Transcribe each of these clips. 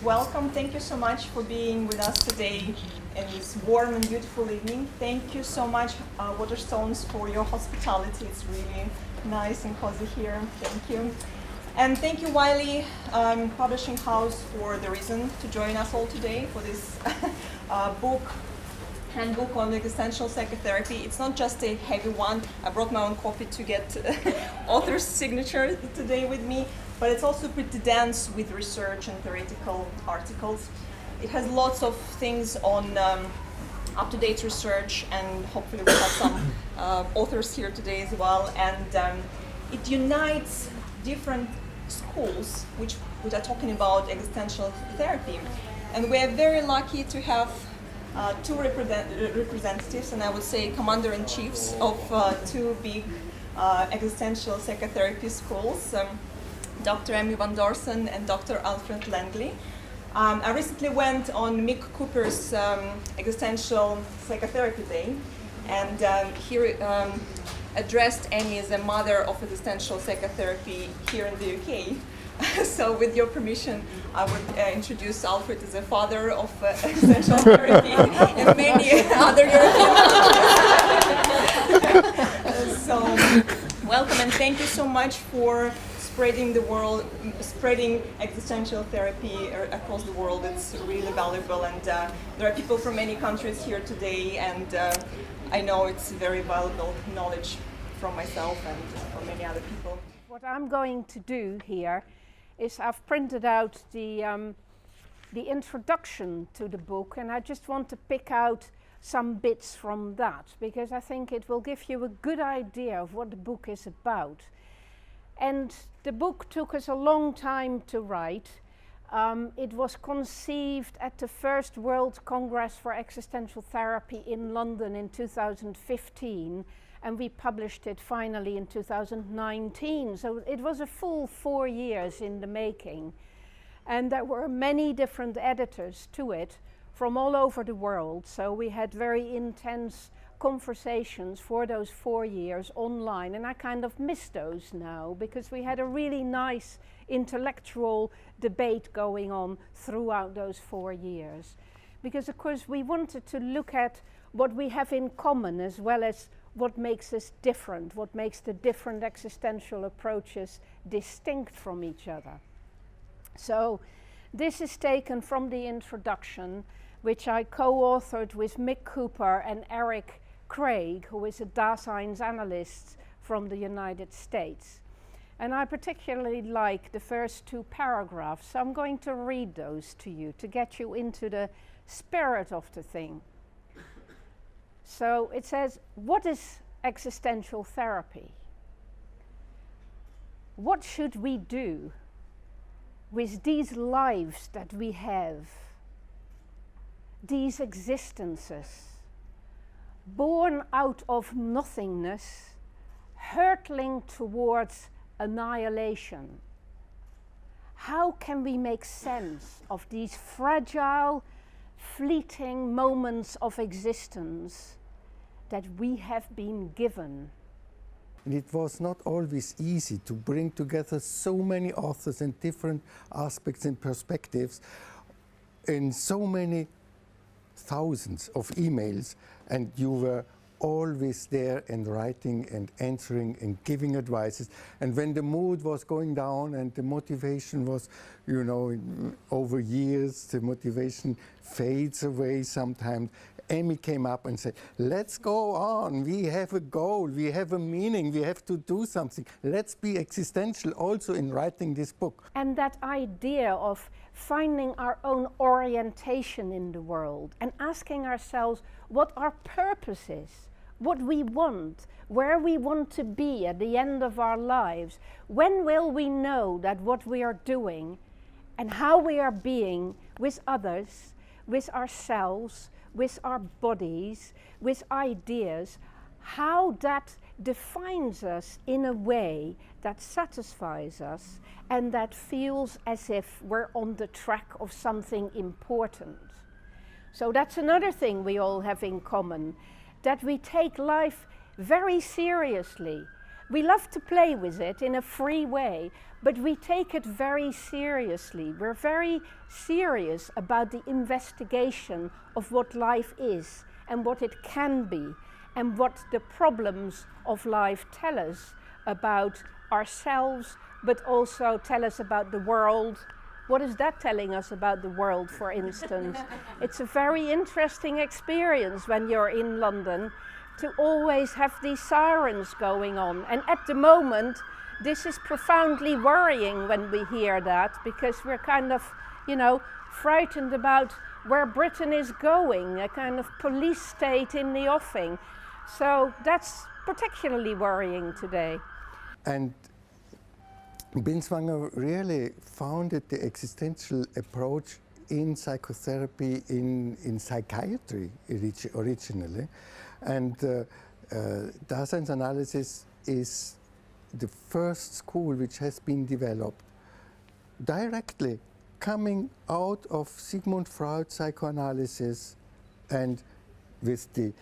Welcome. Thank you so much for being with us today in this warm and beautiful evening. Thank you so much, Waterstones, for your hospitality. It's really nice and cozy here. Thank you. And thank you, Wiley Publishing House, for the reason to join us all today for this handbook on existential psychotherapy. It's not just a heavy one. I brought my own copy to get author's signature today with me, but it's also pretty dense with research and theoretical articles. It has lots of things on up-to-date research, and hopefully we'll have some authors here today as well. And it unites different schools which are talking about existential therapy. And we're very lucky to have two representatives, and I would say commander-in-chiefs of two big existential psychotherapy schools, Dr. Emmy van Deurzen and Dr. Alfred Laengle. I recently went on Mick Cooper's Existential Psychotherapy Day, and he addressed Emmy as a mother of existential psychotherapy here in the UK. So with your permission, I would introduce Alfred as a father of existential therapy in many other European countries. So welcome, and thank you so much for spreading existential therapy across the world. It's really valuable, and there are people from many countries here today, and I know it's very valuable knowledge from myself and from many other people. What I'm going to do here is I've printed out the introduction to the book, and I just want to pick out some bits from that because I think it will give you a good idea of what the book is about. And the book took us a long time to write. It was conceived at the first World Congress for Existential Therapy in London in 2015, and we published it finally in 2019. So it was a full 4 years in the making. And there were many different editors to it from all over the world. So we had very intense conversations for those 4 years online, and I kind of miss those now because we had a really nice intellectual debate going on throughout those 4 years. Because of course we wanted to look at what we have in common as well as what makes us different, what makes the different existential approaches distinct from each other. So this is taken from the introduction, which I co-authored with Mick Cooper and Eric Craig, who is a Daseins analyst from the United States. And I particularly like the first two paragraphs, so I'm going to read those to you to get you into the spirit of the thing. So it says, what is existential therapy? What should we do with these lives that we have, these existences, born out of nothingness, hurtling towards annihilation? How can we make sense of these fragile, fleeting moments of existence that we have been given? And it was not always easy to bring together so many authors and different aspects and perspectives in so many thousands of emails, and you were always there and writing and answering and giving advices. And when the mood was going down and the motivation was, over years, the motivation fades away sometimes, Emmy came up and said, let's go on, we have a goal, we have a meaning, we have to do something. Let's be existential also in writing this book. And that idea of finding our own orientation in the world and asking ourselves what our purpose is, what we want, where we want to be at the end of our lives. When will we know that what we are doing and how we are being with others, with ourselves, with our bodies, with ideas, how that defines us in a way that satisfies us and that feels as if we're on the track of something important. So that's another thing we all have in common, that we take life very seriously, We love to play with it in a free way, but we take it very seriously. We're very serious about the investigation of what life is and what it can be and what the problems of life tell us about ourselves, but also tell us about the world. What is that telling us about the world, for instance? It's a very interesting experience when you're in London to always have these sirens going on. And at the moment, this is profoundly worrying when we hear that, because we're kind of, you know, frightened about where Britain is going, a kind of police state in the offing. So that's particularly worrying today. And Binswanger really founded the existential approach in psychotherapy, in psychiatry originally. And Deurzen's analysis is the first school which has been developed directly coming out of Sigmund Freud's psychoanalysis and with the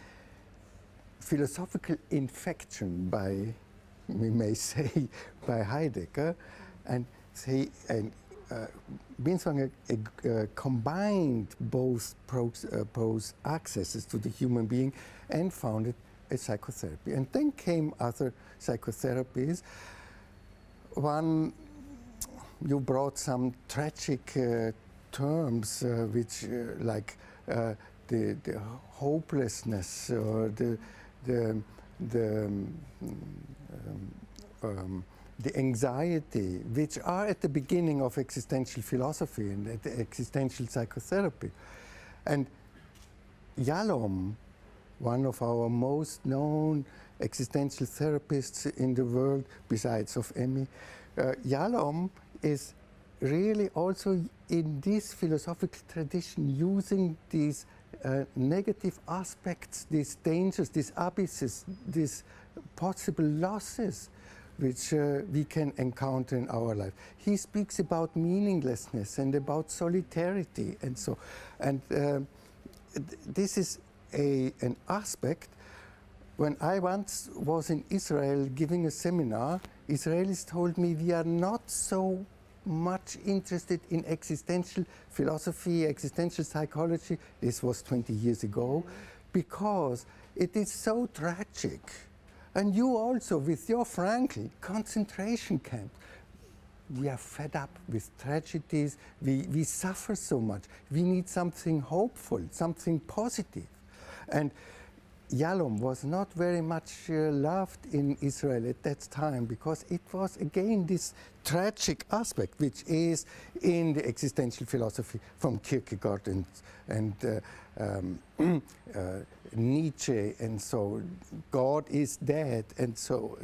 philosophical infection by, we may say, by Heidegger, and Binswanger combined both accesses to the human being and founded a psychotherapy. And then came other psychotherapies. One, you brought some tragic terms, which like the hopelessness or the anxiety, which are at the beginning of existential philosophy and at the existential psychotherapy. And Yalom, one of our most known existential therapists in the world, besides of Emmy, Yalom is really also in this philosophical tradition using these negative aspects, these dangers, these abysses, these possible losses which we can encounter in our life. He speaks about meaninglessness and about solidarity and so. And this is an aspect. When I once was in Israel giving a seminar, Israelis told me we are not so much interested in existential philosophy, existential psychology. This was 20 years ago, because it is so tragic. And you also, with your Frankl, concentration camps, we are fed up with tragedies. We suffer so much. We need something hopeful, something positive. And Yalom was not very much loved in Israel at that time, because it was again this tragic aspect which is in the existential philosophy from Kierkegaard and Nietzsche, and so God is dead, and so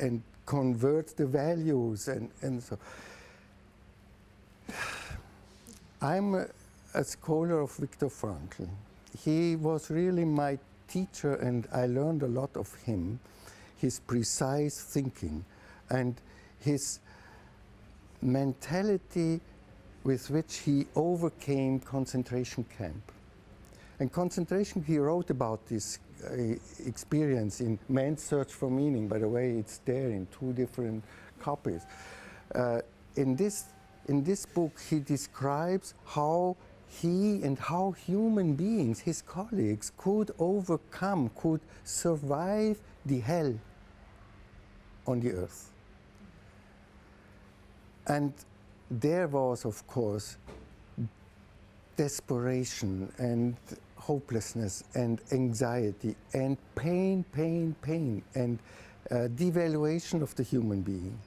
and converts the values and so. I'm a scholar of Viktor Frankl. He was really my teacher, and I learned a lot of him, his precise thinking and his mentality with which he overcame concentration camp. And concentration, he wrote about this experience in Man's Search for Meaning. By the way, it's there in 2 different copies. In this book, he describes how he and how human beings, his colleagues, could overcome, could survive the hell on the earth. And there was, of course, desperation and hopelessness and anxiety and pain, and devaluation of the human being.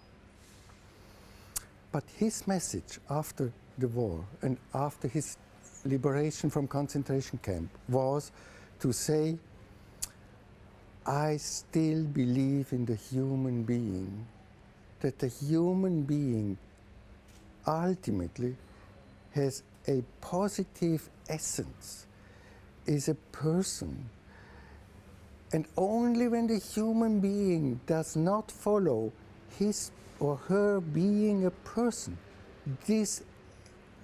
But his message after the war and after his liberation from concentration camp was to say, I still believe in the human being, that the human being ultimately has a positive essence, is a person. And only when the human being does not follow his or her being a person, this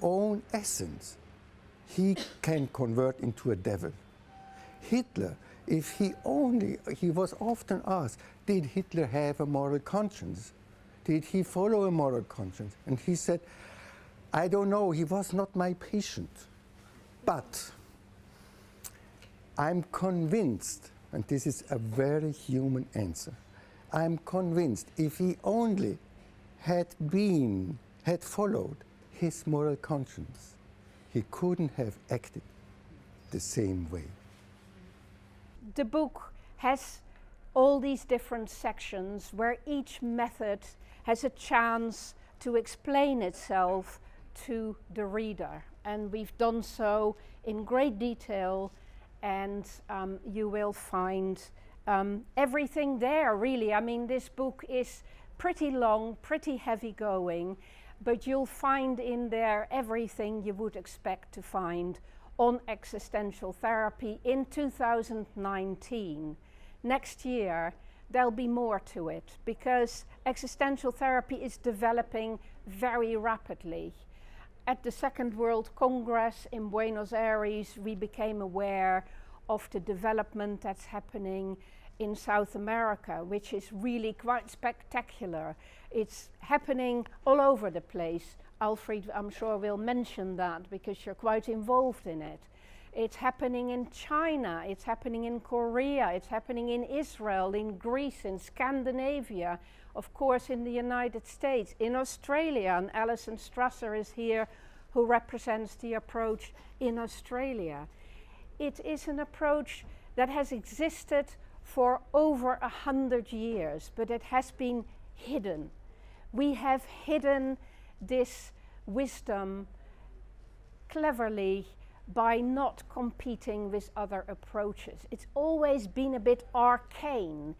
own essence, he can convert into a devil. Hitler if he was often asked, did Hitler have a moral conscience? Did he follow a moral conscience? And he said, I don't know, he was not my patient. But I'm convinced, and this is a very human answer, I'm convinced if he only had followed his moral conscience, he couldn't have acted the same way. The book has all these different sections where each method has a chance to explain itself to the reader. And we've done so in great detail, and you will find everything there, really. I mean, this book is pretty long, pretty heavy going, but you'll find in there everything you would expect to find on existential therapy in 2019. Next year, there'll be more to it, because existential therapy is developing very rapidly. At the Second World Congress in Buenos Aires, we became aware of the development that's happening in South America, which is really quite spectacular. It's happening all over the place. Alfred, I'm sure, will mention that because you're quite involved in it. It's happening in China, it's happening in Korea, it's happening in Israel, in Greece, in Scandinavia, of course in the United States, in Australia, and Alison Strasser is here, who represents the approach in Australia. It is an approach that has existed for over 100 years, but it has been hidden. We have hidden this wisdom cleverly by not competing with other approaches. It's always been a bit arcane.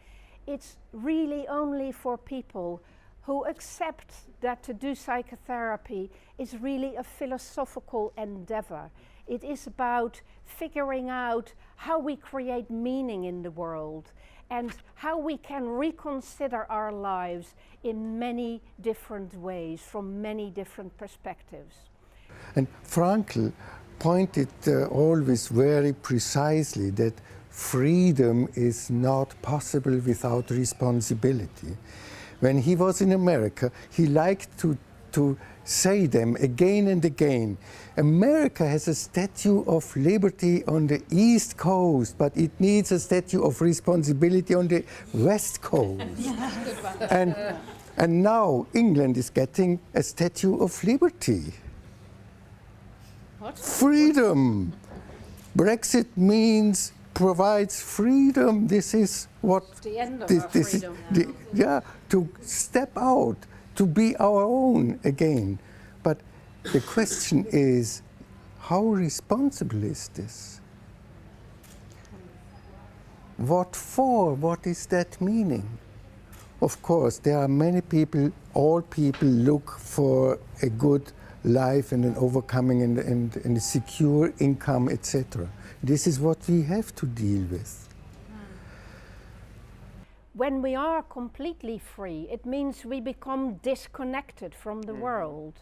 It's really only for people who accept that to do psychotherapy is really a philosophical endeavor. It is about figuring out how we create meaning in the world and how we can reconsider our lives in many different ways, from many different perspectives. And Frankl pointed always very precisely that freedom is not possible without responsibility. When he was in America, he liked to say them again and again. America has a Statue of Liberty on the East Coast, but it needs a Statue of Responsibility on the West Coast. And now England is getting a Statue of Liberty. What? Freedom. Brexit provides freedom. This is what The end of our freedom. to step out, to be our own again. But the question is, how responsible is this? What for? What is that meaning? Of course, there are many people, all people look for a good life and an overcoming and a secure income, etc. This is what we have to deal with. When we are completely free, it means we become disconnected from the world.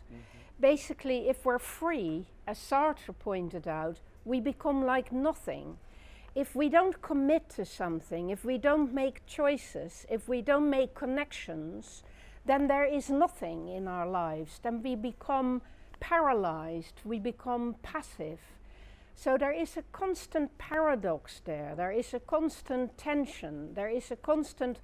Basically, if we're free, as Sartre pointed out, we become like nothing. If we don't commit to something, if we don't make choices, if we don't make connections, then there is nothing in our lives. Then we become paralyzed, we become passive. So there is a constant paradox there. There is a constant tension. There is a constant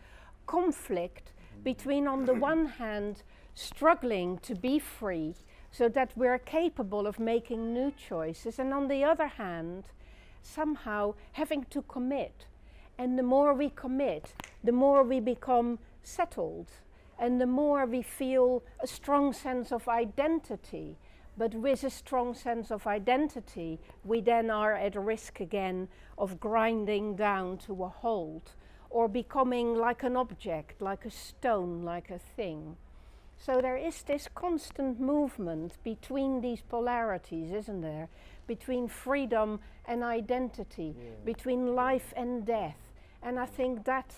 conflict between, on the one hand, struggling to be free so that we're capable of making new choices, and on the other hand, somehow having to commit. And the more we commit, the more we become settled, and the more we feel a strong sense of identity. But with a strong sense of identity, we then are at risk again of grinding down to a halt, or becoming like an object, like a stone, like a thing. So there is this constant movement between these polarities, isn't there? Between freedom and identity, between life and death. And I think that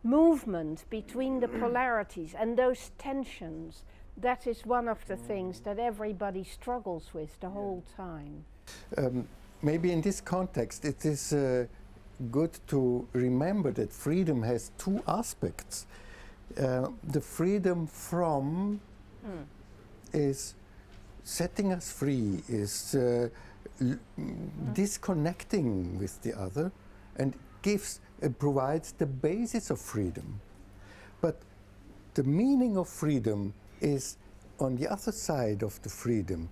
movement between the polarities and those tensions, that is one of the things that everybody struggles with the whole time. Maybe in this context, it is good to remember that freedom has two aspects. The freedom from is setting us free, is disconnecting with the other, and provides the basis of freedom. But the meaning of freedom is on the other side of the freedom.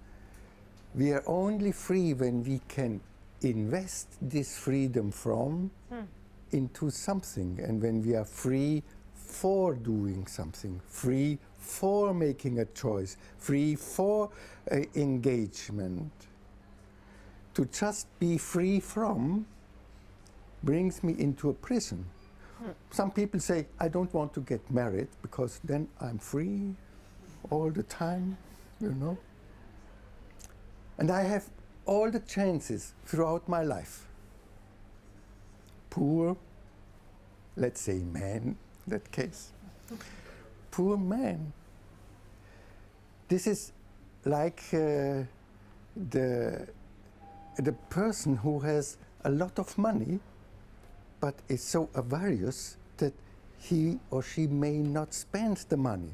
We are only free when we can invest this freedom from into something, and when we are free for doing something, free for making a choice, free for engagement. To just be free from brings me into a prison. Some people say, I don't want to get married because then I'm free all the time, you know. And I have all the chances throughout my life. Poor, let's say man, in that case. Poor man. This is like the person who has a lot of money but is so avaricious that he or she may not spend the money.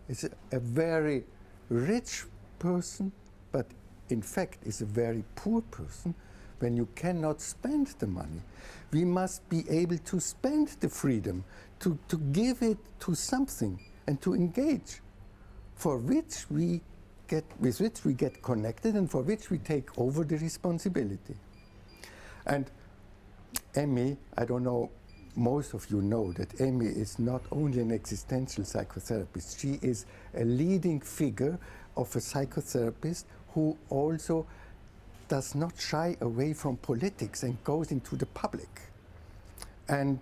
It's a very rich person, but in fact is a very poor person when you cannot spend the money. We must be able to spend the freedom, to give it to something and to engage, with which we get connected and for which we take over the responsibility. And Emmy, I don't know, most of you know that Emmy is not only an existential psychotherapist, she is a leading figure of a psychotherapist who also does not shy away from politics and goes into the public. And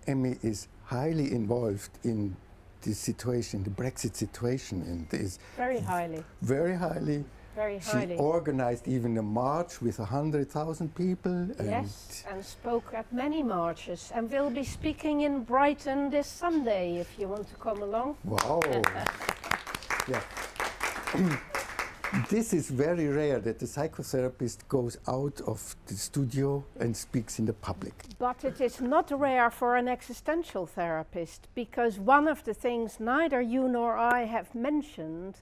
Emmy is highly involved in this situation, the Brexit situation, and is Very highly. Very highly. Very She highly. organized even a march with 100,000 people. Yes, and spoke at many marches, and will be speaking in Brighton this Sunday if you want to come along. Wow. Yeah. This is very rare that the psychotherapist goes out of the studio and speaks in the public. But it is not rare for an existential therapist, because one of the things neither you nor I have mentioned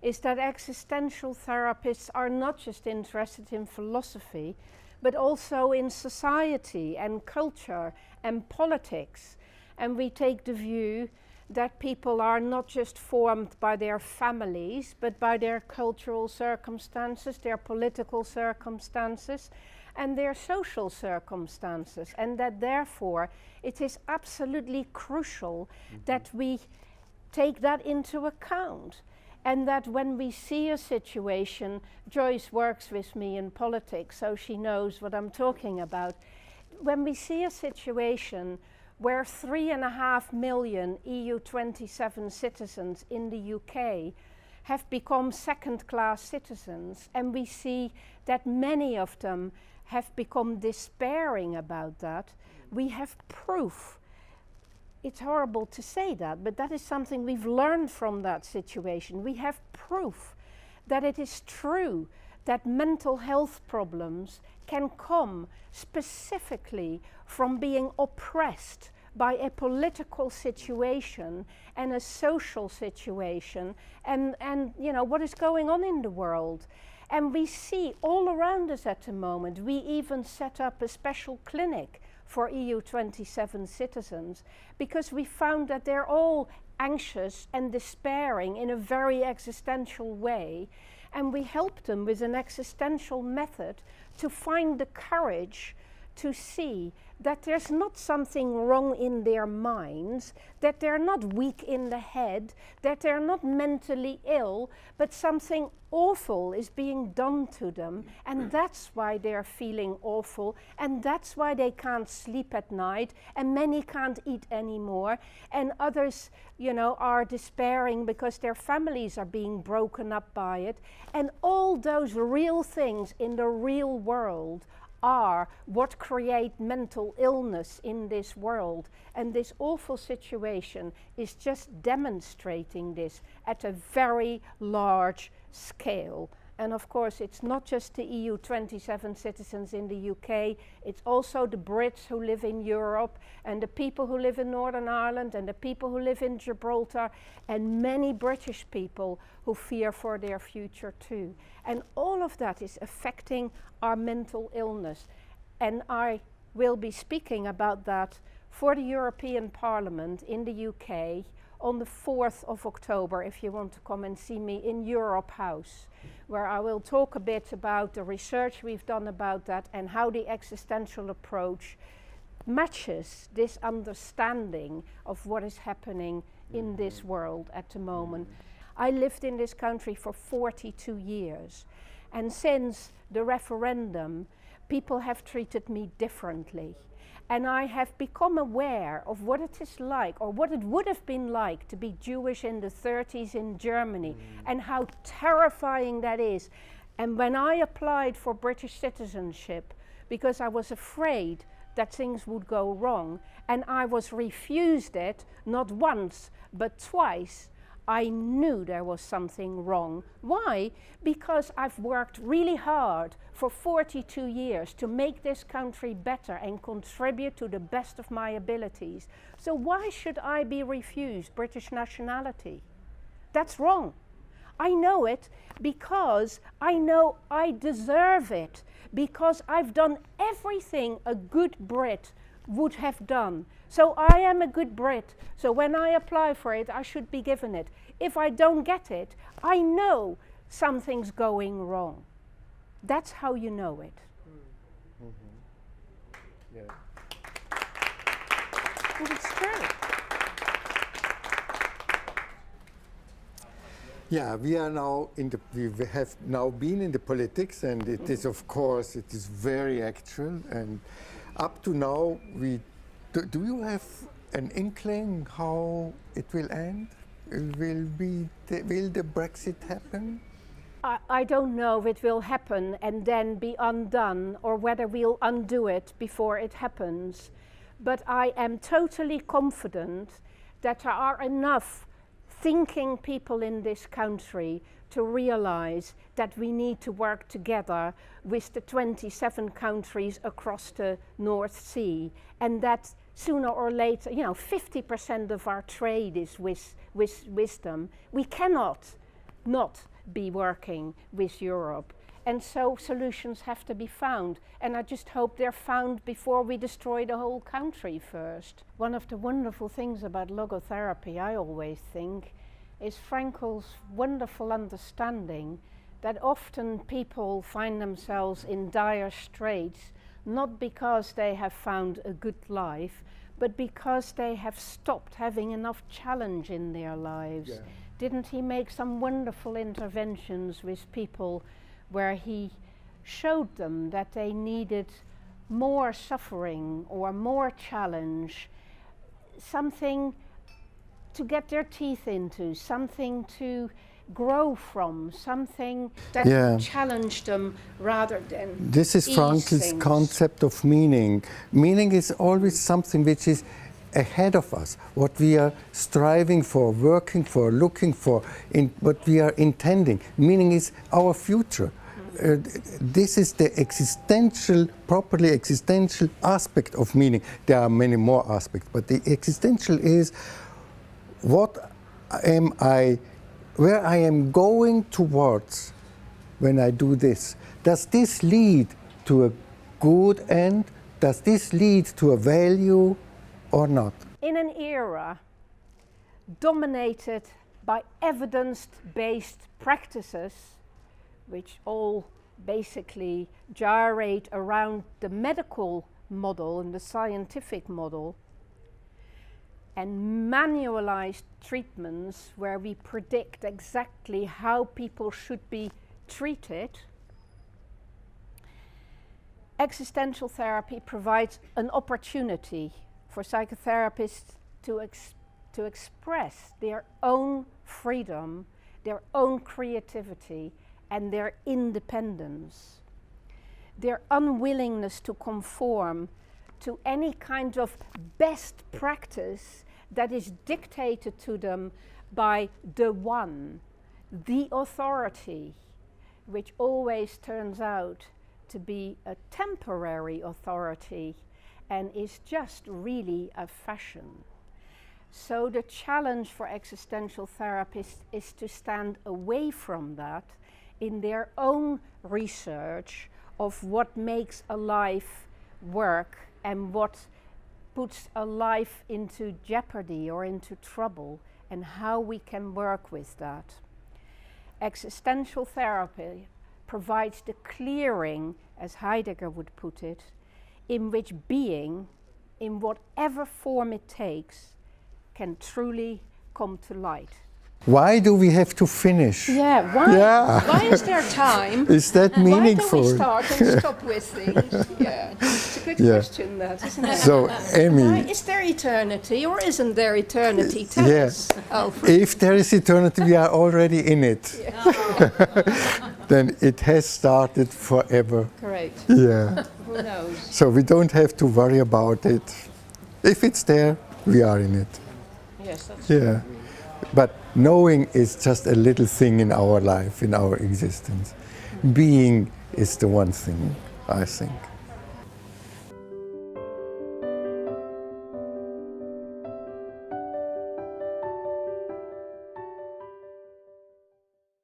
is that existential therapists are not just interested in philosophy, but also in society and culture and politics. And we take the view that people are not just formed by their families, but by their cultural circumstances, their political circumstances, and their social circumstances. And that therefore it is absolutely crucial that we take that into account. And that when we see a situation, Joyce works with me in politics, so she knows what I'm talking about. When we see a situation where 3.5 million EU 27 citizens in the UK have become second-class citizens, and we see that many of them have become despairing about that, we have proof. It's horrible to say that, but that is something we've learned from that situation. We have proof that it is true that mental health problems can come specifically from being oppressed by a political situation and a social situation and you know what is going on in the world. And we see all around us at the moment. We even set up a special clinic for EU 27 citizens because we found that they're all anxious and despairing in a very existential way, and we helped them with an existential method to find the courage to see that there's not something wrong in their minds, that they're not weak in the head, that they're not mentally ill, but something awful is being done to them, and that's why they're feeling awful, and that's why they can't sleep at night, and many can't eat anymore, and others, you know, are despairing because their families are being broken up by it, and all those real things in the real world are what create mental illness in this world. And this awful situation is just demonstrating this at a very large scale. And of course, it's not just the EU 27 citizens in the UK, it's also the Brits who live in Europe, and the people who live in Northern Ireland, and the people who live in Gibraltar, and many British people who fear for their future too. And all of that is affecting our mental illness. And I will be speaking about that for the European Parliament in the UK on the 4th of October, if you want to come and see me in Europe House, where I will talk a bit about the research we've done about that and how the existential approach matches this understanding of what is happening in this world at the moment. I lived in this country for 42 years, and since the referendum, people have treated me differently. And I have become aware of what it is like, or what it would have been like to be Jewish in the 30s in Germany, and how terrifying that is. And when I applied for British citizenship, because I was afraid that things would go wrong, and I was refused it, not once, but twice, I knew there was something wrong. Why? Because I've worked really hard for 42 years to make this country better and contribute to the best of my abilities. So why should I be refused British nationality? That's wrong. I know it because I know I deserve it, because I've done everything a good Brit would have done. So I am a good Brit, so when I apply for it, I should be given it. If I don't get it, I know something's going wrong. That's how you know it. Yeah. And it's true. Yeah, we are now we have now been in the politics, and it is, of course, it is very actual. And up to now, do you have an inkling how it will end? Will the Brexit happen? I don't know if it will happen and then be undone, or whether we'll undo it before it happens. But I am totally confident that there are enough thinking people in this country to realize that we need to work together with the 27 countries across the North Sea, and that sooner or later, 50% of our trade is with them. We cannot not be working with Europe. And so solutions have to be found. And I just hope they're found before we destroy the whole country first. One of the wonderful things about logotherapy, I always think, is Frankel's wonderful understanding that often people find themselves in dire straits, not because they have found a good life, but because they have stopped having enough challenge in their lives. Yeah. Didn't he make some wonderful interventions with people where he showed them that they needed more suffering or more challenge, something to get their teeth into, something to grow from, something that challenged them rather than This is Frankel's concept of meaning. Meaning is always something which is ahead of us, what we are striving for, working for, looking for, what we are intending. Meaning is our future. This is the existential, properly existential aspect of meaning. There are many more aspects, but the existential is what am I, where I am going towards when I do this. Does this lead to a good end? Does this lead to a value or not? In an era dominated by evidence-based practices, which all basically gyrate around the medical model and the scientific model, and manualized treatments where we predict exactly how people should be treated, existential therapy provides an opportunity for psychotherapists to express their own freedom, their own creativity, and their independence, their unwillingness to conform to any kind of best practice that is dictated to them by the one, the authority, which always turns out to be a temporary authority and is just really a fashion. So the challenge for existential therapists is to stand away from that in their own research of what makes a life work and what puts a life into jeopardy or into trouble, and how we can work with that. Existential therapy provides the clearing, as Heidegger would put it, in which being, in whatever form it takes, can truly come to light. Why do we have to finish? Yeah, why is there time? Is that meaningful? Why do we start and stop with things? Yeah, it's a good question, that, isn't it? So, Emmy. Is there eternity or isn't there eternity? Tell Yes. us, Alfred. If there is eternity, we are already in it. Then it has started forever. Correct. Yeah. Who knows? So we don't have to worry about it. If it's there, we are in it. Yes, that's Yeah. But knowing is just a little thing in our life, in our existence. Being is the one thing, I think.